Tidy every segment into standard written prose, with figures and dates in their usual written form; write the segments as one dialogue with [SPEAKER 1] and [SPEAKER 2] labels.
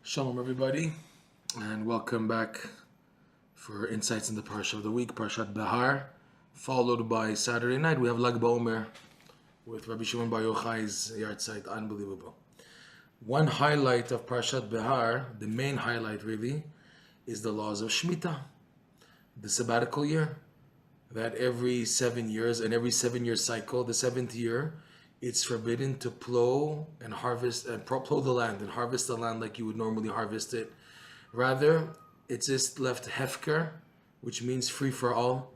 [SPEAKER 1] Shalom, everybody, and welcome back for insights in the Parsha of the week, Parshat Behar, followed by Saturday night. We have Lag BaOmer with Rabbi Shimon Bar Yochai's yard site. Unbelievable. One highlight of Parshat Behar, the main highlight really, is the laws of Shemitah, the sabbatical year. That every 7 years, and every 7 year cycle, the seventh year, it's forbidden to plow and harvest and plow the land and harvest the land like you would normally harvest it. Rather, it's just left hefker, which means free for all.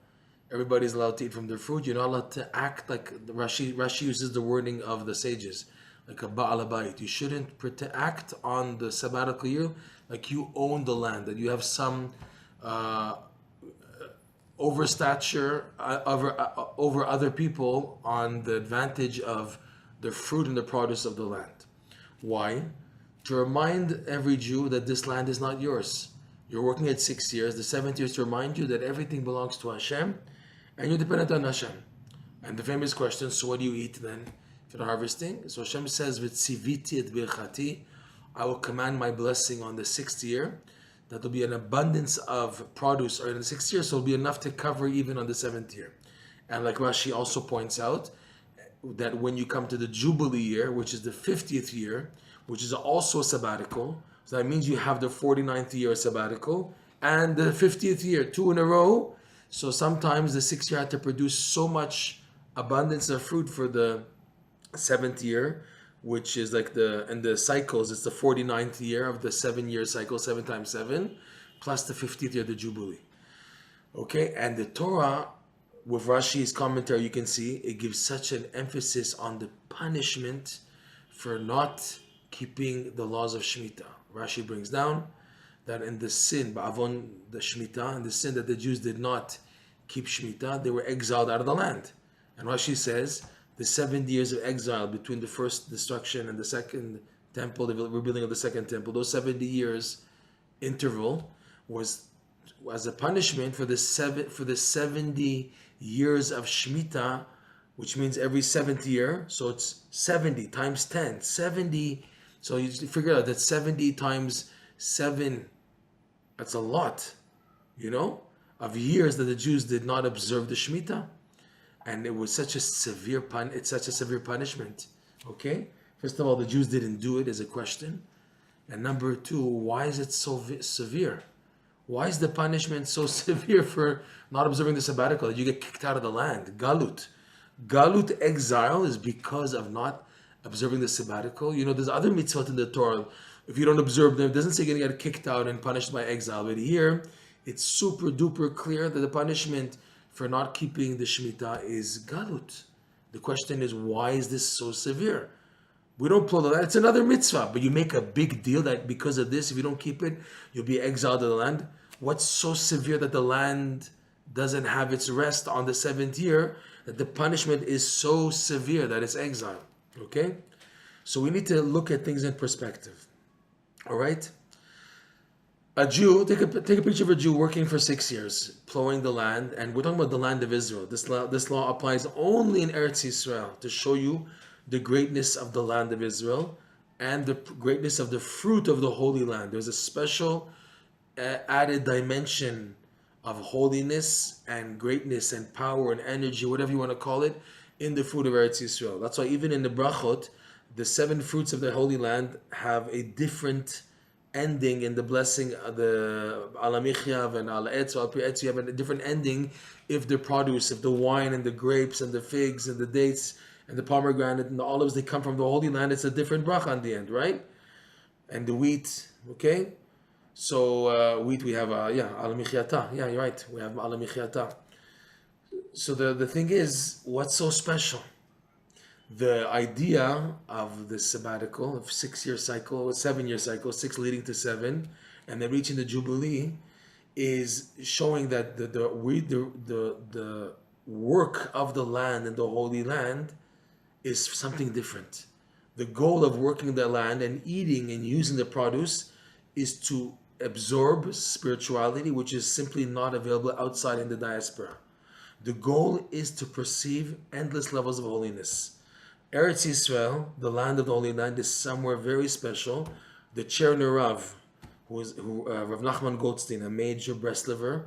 [SPEAKER 1] Everybody's allowed to eat from their food. You're not allowed to act like Rashi uses the wording of the sages, like a ba'al habayit. You shouldn't act on the sabbatical year like you own the land, that you have some overstature over other people on the advantage of the fruit and the produce of the land. Why? To remind every Jew that this land is not yours. You're working at 6 years. The 7th year is to remind you that everything belongs to Hashem and you're dependent on Hashem. And the famous question, so what do you eat then if you're harvesting? So Hashem says, V'tziviti et birchati, I will command my blessing on the 6th year. That will be an abundance of produce, or in the 6th year, so it'll be enough to cover even on the 7th year. And like Rashi also points out, that when you come to the Jubilee year, which is the 50th year, which is also a sabbatical, so that means you have the 49th year sabbatical and the 50th year, 2 in a row. So sometimes the 6th year had to produce so much abundance of fruit for the 7th year, which is like the cycles, it's the 49th year of the 7 year cycle, 7 times 7, plus the 50th year, the Jubilee. Okay, and the Torah, with Rashi's commentary, you can see it gives such an emphasis on the punishment for not keeping the laws of Shemitah. Rashi brings down that in the sin, ba'avon the Shemitah, and the sin that the Jews did not keep Shemitah, they were exiled out of the land. And Rashi says, the 70 years of exile between the first destruction and the second temple, the rebuilding of the second temple, those 70 years interval was as a punishment for the 70 years of Shemitah, which means every 7th year. So it's 70 times 10, 70. So you figure out that 70 times 7, that's a lot, of years that the Jews did not observe the Shemitah. And it was such a severe punishment. Okay? First of all, the Jews didn't do it, as a question. And number two, why is it so severe? Why is the punishment so severe for not observing the sabbatical? You get kicked out of the land. Galut. Galut, exile, is because of not observing the sabbatical. There's other mitzvot in the Torah. If you don't observe them, it doesn't say you're going to get kicked out and punished by exile. But here, it's super duper clear that the punishment for not keeping the Shemitah is galut. The question is, why is this so severe? We don't pull the land. It's another mitzvah, but you make a big deal that because of this, if you don't keep it, you'll be exiled to the land. What's so severe that the land doesn't have its rest on the 7th year, that the punishment is so severe that it's exile? Okay? So we need to look at things in perspective. All right? A Jew, take a picture of a Jew working for 6 years, plowing the land, and we're talking about the land of Israel. This law applies only in Eretz Yisrael to show you the greatness of the land of Israel and the greatness of the fruit of the Holy Land. There's a special added dimension of holiness and greatness and power and energy, whatever you want to call it, in the fruit of Eretz Yisrael. That's why even in the brachot, the 7 fruits of the Holy Land have a different ending in the blessing of the alamichyav and al-etz or al-pi-etz. You have a different ending if the produce, if the wine and the grapes and the figs and the dates and the pomegranate and the olives, they come from the Holy Land. It's a different bracha on the end, right? And the wheat, okay? So wheat we have, al-michyata. Yeah, you're right. We have al-michyata. So the thing is, what's so special? The idea of the sabbatical, of 6 year cycle, 7 year cycle, 6 leading to 7, and then reaching the Jubilee, is showing that the work of the land and the Holy Land is something different. The goal of working the land and eating and using the produce is to absorb spirituality, which is simply not available outside in the diaspora. The goal is to perceive endless levels of holiness. Eretz Yisrael, the land of the Holy Land, is somewhere very special. the Cherner Rav, Rav Nachman Goldstein, a major Breslover,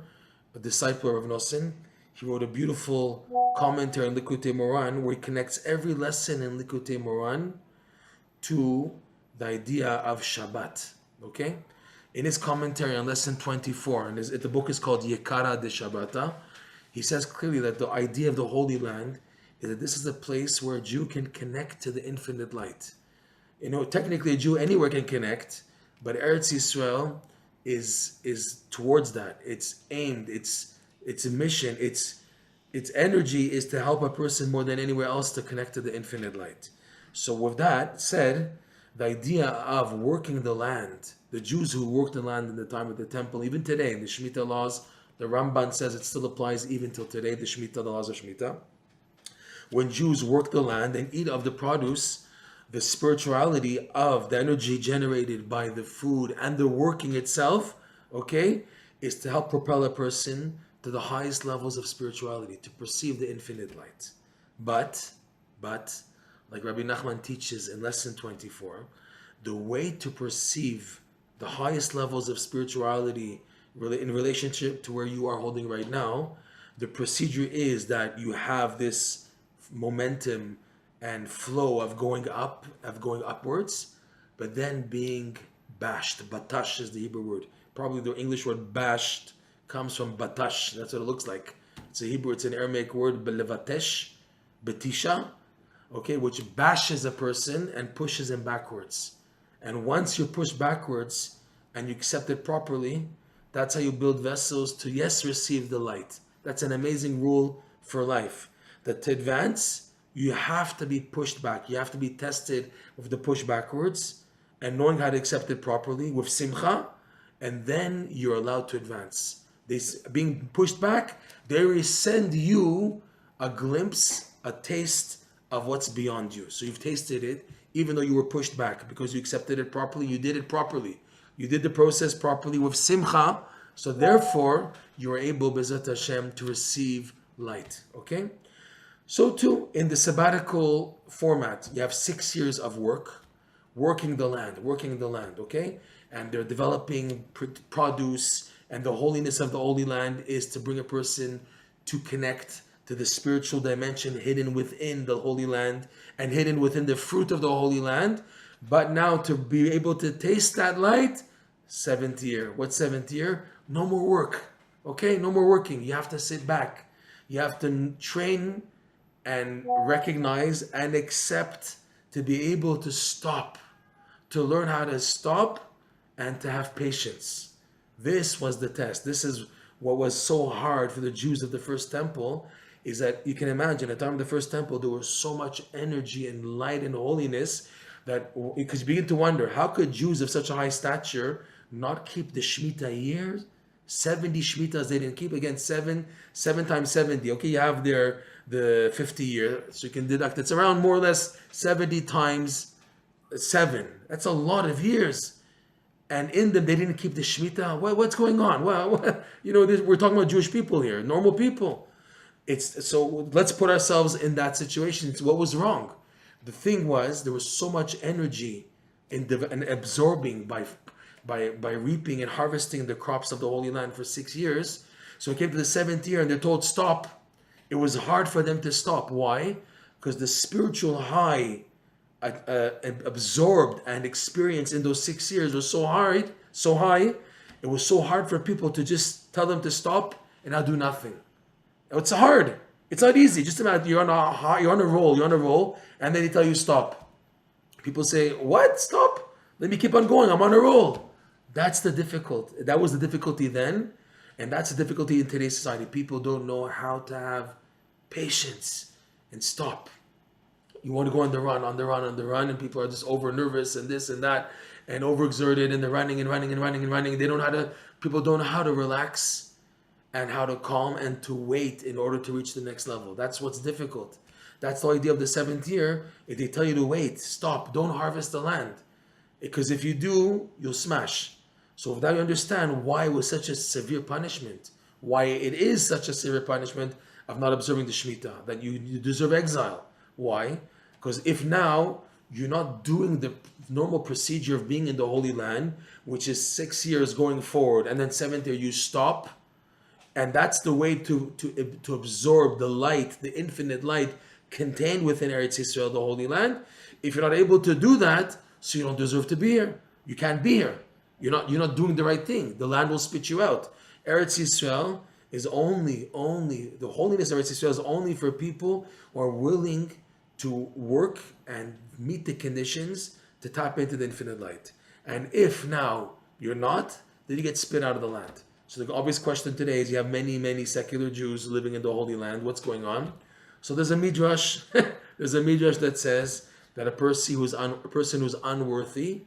[SPEAKER 1] a disciple of Rav Nosson, he wrote a beautiful commentary on Likutey Moharan where he connects every lesson in Likutey Moharan to the idea of Shabbat. Okay? In his commentary on lesson 24, and the book is called Yekara de Shabbata, he says clearly that the idea of the Holy Land is that this is a place where a Jew can connect to the infinite light. Technically a Jew anywhere can connect, but Eretz Yisrael is towards that. It's aimed, it's a mission, its energy is to help a person more than anywhere else to connect to the infinite light. So with that said, the idea of working the land, the Jews who worked the land in the time of the temple, even today, in the Shemitah laws, the Ramban says it still applies even till today, the Shemitah, the laws of Shemitah. When Jews work the land and eat of the produce, the spirituality of the energy generated by the food and the working itself, okay, is to help propel a person to the highest levels of spirituality, to perceive the infinite light. But, like Rabbi Nachman teaches in lesson 24, the way to perceive the highest levels of spirituality in relationship to where you are holding right now, the procedure is that you have this momentum and flow of going upwards, but then being bashed. Batash is the Hebrew word. Probably the English word bashed comes from batash. That's what it looks like. It's an Aramaic word, belevatesh, betisha, okay, which bashes a person and pushes him backwards. And once you're pushed backwards and you accept it properly, that's how you build vessels to, yes, receive the light. That's an amazing rule for life. That to advance, you have to be pushed back. You have to be tested with the push backwards and knowing how to accept it properly with simcha, and then you're allowed to advance. Being pushed back, they send you a glimpse, a taste of what's beyond you. So you've tasted it, even though you were pushed back, because you accepted it properly, you did it properly. You did the process properly with simcha, so therefore you are able, B'ezrat Hashem, to receive light. Okay? So too, in the sabbatical format, you have 6 years of working the land, okay? And they're developing produce, and the holiness of the Holy Land is to bring a person to connect to the spiritual dimension hidden within the Holy Land and hidden within the fruit of the Holy Land. But now to be able to taste that light, 7th year. What 7th year? No more work, okay? No more working. You have to sit back. You have to train and recognize and accept to be able to stop, to learn how to stop and to have patience. This was the test. This is what was so hard for the Jews of the first temple, is that you can imagine at the time of the first temple, there was so much energy and light and holiness that, because you begin to wonder, how could Jews of such a high stature not keep the Shemitah years? 70 Shemitahs they didn't keep. Again, 7 times 70. Okay, you have the 50 year, so you can deduct. It's around more or less 70 times 7. That's a lot of years. And in them, they didn't keep the Shemitah. What's going on? Well, we're talking about Jewish people here, normal people. So let's put ourselves in that situation. What was wrong? The thing was, there was so much energy in absorbing by reaping and harvesting the crops of the Holy Land for 6 years. So it came to the 7th year and they're told stop. It was hard for them to stop. Why? Because the spiritual high absorbed and experienced in those 6 years was so high. It was so hard for people to just tell them to stop and now do nothing. It's hard. It's not easy. Just imagine you're on a roll, and then they tell you stop. People say, "What? Stop? Let me keep on going. I'm on a roll." That was the difficulty then, and that's the difficulty in today's society. People don't know how to have patience and stop. You want to go on the run, and people are just over nervous and this and that, and overexerted, and they're running. People don't know how to relax and how to calm and to wait in order to reach the next level. That's what's difficult. That's the idea of the 7th year. If they tell you to wait, stop, don't harvest the land. Because if you do, you'll smash. So now you understand why it was such a severe punishment, why it is such a severe punishment of not observing the Shemitah, that you deserve exile. Why? Because if now you're not doing the normal procedure of being in the Holy Land, which is 6 years going forward, and then 7th year you stop, and that's the way to absorb the light, the infinite light contained within Eretz Yisrael, the Holy Land. If you're not able to do that, so you don't deserve to be here. You can't be here. You're not doing the right thing. The land will spit you out. Eretz Yisrael is only the holiness of Eretz Yisrael is only for people who are willing to work and meet the conditions to tap into the infinite light. And if now you're not, then you get spit out of the land. So the obvious question today is, you have many secular Jews living in the Holy Land. What's going on? So there's a midrash. There's a midrash that says that a person who's unworthy,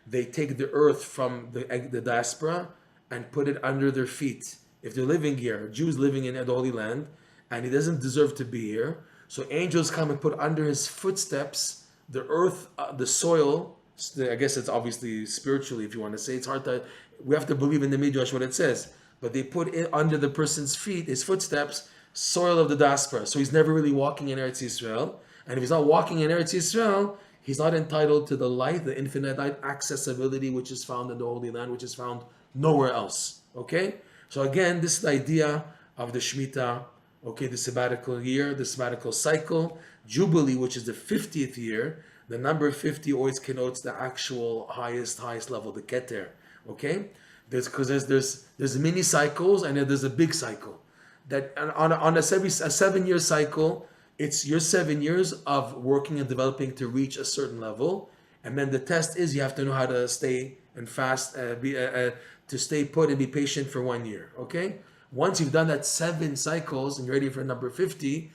[SPEAKER 1] they take the earth from the diaspora and put it under their feet. If they're living here, Jews living in the Holy Land, and he doesn't deserve to be here, so angels come and put under his footsteps the earth, the soil. I guess it's obviously spiritually, if you want to say. It's hard to, we have to believe in the midrash what it says. But they put it under the person's feet, his footsteps, soil of the diaspora. So he's never really walking in Eretz Yisrael. And if he's not walking in Eretz Yisrael, he's not entitled to the light, the infinite light, accessibility, which is found in the Holy Land, which is found nowhere else. Okay? So again, this is the idea of the Shemitah, okay, the sabbatical year, the sabbatical cycle. Jubilee, which is the 50th year, the number 50 always connotes the actual highest level, the Keter. Okay? There's mini cycles, and then there's a big cycle. That on a 7-year cycle, it's your 7 years of working and developing to reach a certain level, and then the test is you have to know how to stay and fast, to stay put and be patient for 1 year. Okay, once you've done that 7 cycles and you're ready for number 50,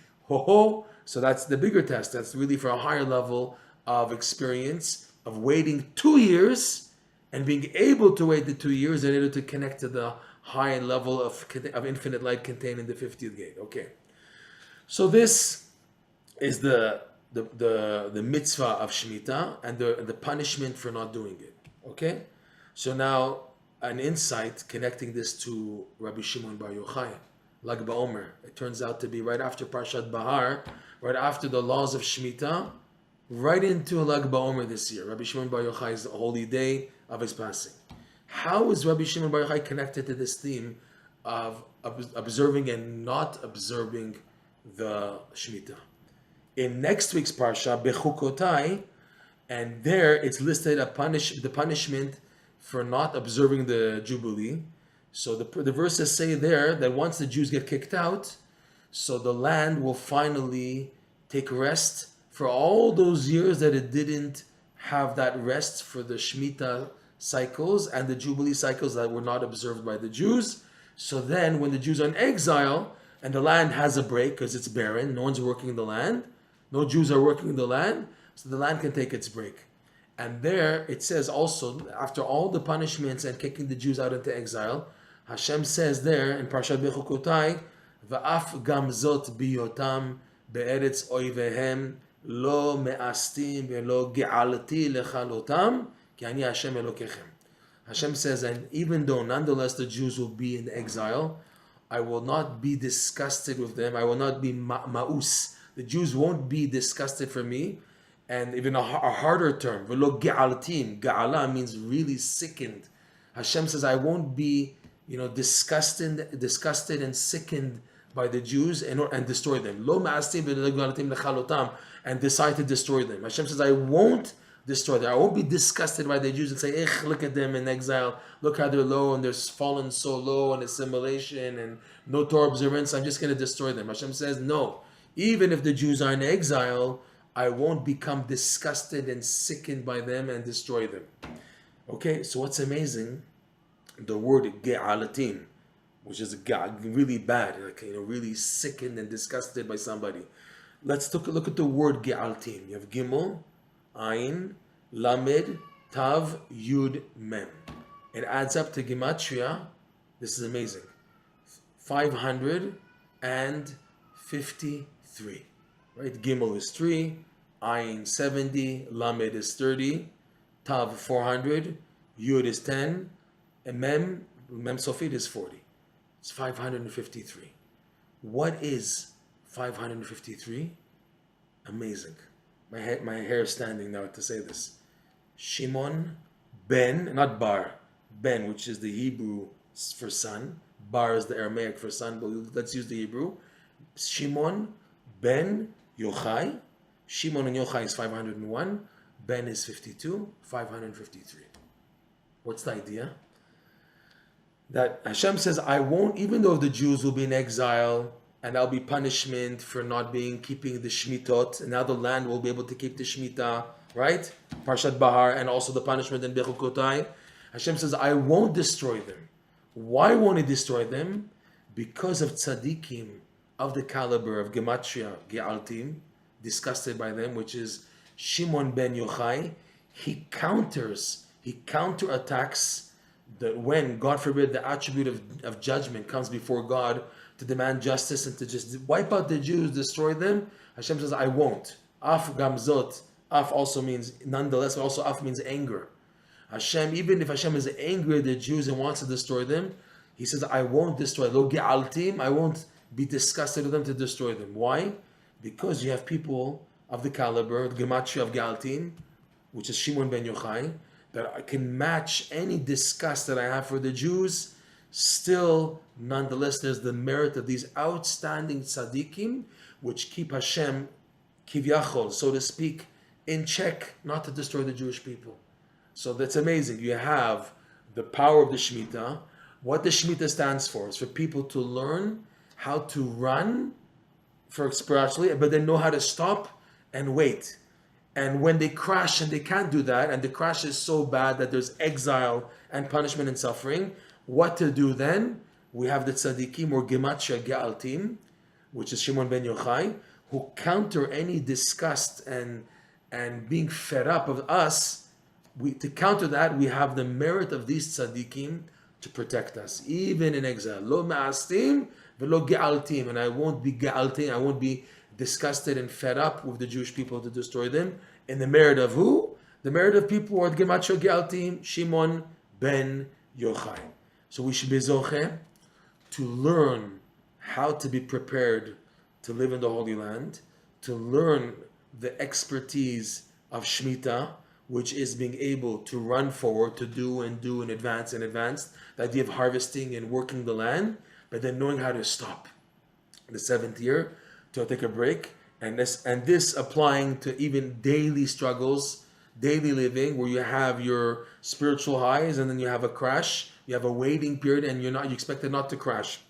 [SPEAKER 1] so that's the bigger test. That's really for a higher level of experience of waiting 2 years and being able to wait the 2 years in order to connect to the high level of infinite light contained in the 50th gate. Okay, so this is the mitzvah of Shemitah and the punishment for not doing it. Okay, so now an insight connecting this to Rabbi Shimon Bar Yochai, Lag BaOmer. It turns out to be right after Parshat Behar, right after the laws of Shemitah, right into Lag BaOmer this year. Rabbi Shimon Bar Yochai's holy day of his passing. How is Rabbi Shimon Bar Yochai connected to this theme of observing and not observing the Shemitah? In next week's Parsha, Bechukotai, and there it's listed the punishment for not observing the Jubilee. So the verses say there that once the Jews get kicked out, so the land will finally take rest for all those years that it didn't have that rest for the Shemitah cycles and the Jubilee cycles that were not observed by the Jews. So then when the Jews are in exile and the land has a break because it's barren, no one's working in the land, no Jews are working in the land, so the land can take its break. And there it says also, after all the punishments and kicking the Jews out into exile, Hashem says there in Parshat Bechukotai, Va'af gam zot biyotam be'eretz oivehem lo me'astim ve'lo ge'alti lechalotam ki ani Hashem Elokechem. Hashem says, and even though nonetheless the Jews will be in exile, I will not be disgusted with them. I will not be ma'us. The Jews won't be disgusted for me. And even a harder term, v'lo ge'altim. Ge'ala means really sickened. Hashem says, I won't be, disgusted and sickened by the Jews and destroy them. Lo ma'astim ve'lo ge'altim lechalotam, and decide to destroy them. Hashem says, I won't destroy them. I won't be disgusted by the Jews and say, look at them in exile. Look how they're low and they're fallen so low in assimilation and no Torah observance. I'm just going to destroy them. Hashem says, no. Even if the Jews are in exile, I won't become disgusted and sickened by them and destroy them. Okay, so what's amazing? The word ge'alatim, which is really bad, really sickened and disgusted by somebody. Let's take a look at the word ge'altim. You have Gimel, Ayin, Lamed, Tav, Yud, Mem. It adds up to Gematria. This is amazing. 553. Right? Gimel is 3, Ayin 70, Lamed is 30, Tav 400, Yud is 10, and Mem Sofit is 40. It's 553. What is 553? Amazing. My hair is standing now to say this. Shimon ben, not Bar, Ben, which is the Hebrew for son. Bar is the Aramaic for son, but let's use the Hebrew. Shimon ben Yochai. Shimon and Yochai is 501. Ben is 52, 553. What's the idea? That Hashem says, I won't, even though the Jews will be in exile, and there'll be punishment for not keeping the Shemittot, and now the land will be able to keep the Shemitah, right? Parshat Behar, and also the punishment in Bechukotai. Hashem says, I won't destroy them. Why won't He destroy them? Because of tzaddikim of the caliber of Gematria, Ge'altim, disgusted by them, which is Shimon ben Yochai. He counterattacks that when, God forbid, the attribute of judgment comes before God to demand justice and to just wipe out the Jews, destroy them. Hashem says, I won't. Af gamzot. Af also means nonetheless, but also af means anger. Hashem, even if Hashem is angry at the Jews and wants to destroy them, He says, I won't destroy. Lo ge'altim, I won't be disgusted with them to destroy them. Why? Because you have people of the caliber, the gematria of Ge'altim, which is Shimon ben Yochai, that can match any disgust that I have for the Jews. Still, nonetheless, there's the merit of these outstanding tzaddikim, which keep Hashem, kivyachol, so to speak, in check, not to destroy the Jewish people. So that's amazing. You have the power of the Shemitah. What the Shemitah stands for is for people to learn how to run for spiritually, but then know how to stop and wait. And when they crash and they can't do that, and the crash is so bad that there's exile and punishment and suffering, what to do then? We have the tzaddikim or gematria ge'altim, which is Shimon ben Yochai, who counter any disgust and being fed up of us. To counter that, we have the merit of these tzaddikim to protect us, even in exile. Lo ma'astim v'lo ge'altim, and I won't be ge'altim, I won't be disgusted and fed up with the Jewish people to destroy them. In the merit of who? The merit of people who are gematria ge'altim, Shimon ben Yochai. So we should be zoche to learn how to be prepared to live in the Holy Land, to learn the expertise of Shemitah, which is being able to run forward, to do in advance, the idea of harvesting and working the land, but then knowing how to stop. The seventh year, to take a break, and this applying to even daily struggles, daily living, where you have your spiritual highs and then you have a crash, you have a waiting period, and you expected not to crash.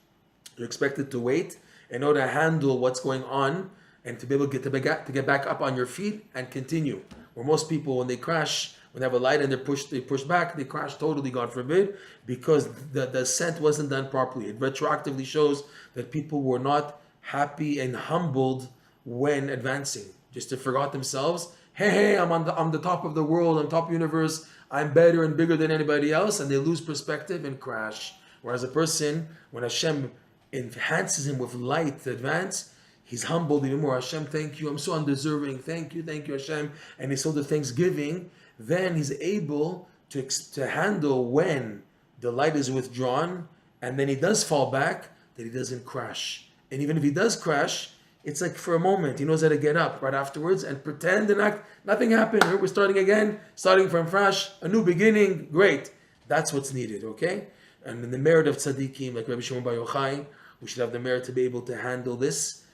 [SPEAKER 1] You're expected to wait in order to handle what's going on and to be able to get back up on your feet and continue. Where most people, when they crash, when they have a light and they push back, they crash totally, God forbid, because the ascent wasn't done properly. It retroactively shows that people were not happy and humbled when advancing. Just to forgot themselves. Hey, I'm the top of the world, I'm top universe, I'm better and bigger than anybody else, and they lose perspective and crash. Whereas a person, when Hashem enhances him with light to advance, he's humbled even more. Hashem, thank you, I'm so undeserving. Thank you, Hashem. And he's so the thanksgiving. Then he's able to handle when the light is withdrawn, and then he does fall back, that he doesn't crash. And even if he does crash, it's like for a moment, he knows how to get up right afterwards and pretend and act, nothing happened. We're starting again, starting from fresh, a new beginning, great. That's what's needed, okay? And in the merit of tzaddikim, like Rabbi Shimon Bar Yochai, we should have the merit to be able to handle this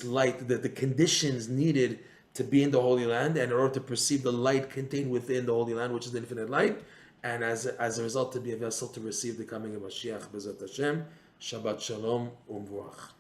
[SPEAKER 1] light, the conditions needed to be in the Holy Land, and in order to perceive the light contained within the Holy Land, which is the infinite light, and as a result to be a vessel to receive the coming of Mashiach, B'ezrat Hashem. Shabbat Shalom Umvuach.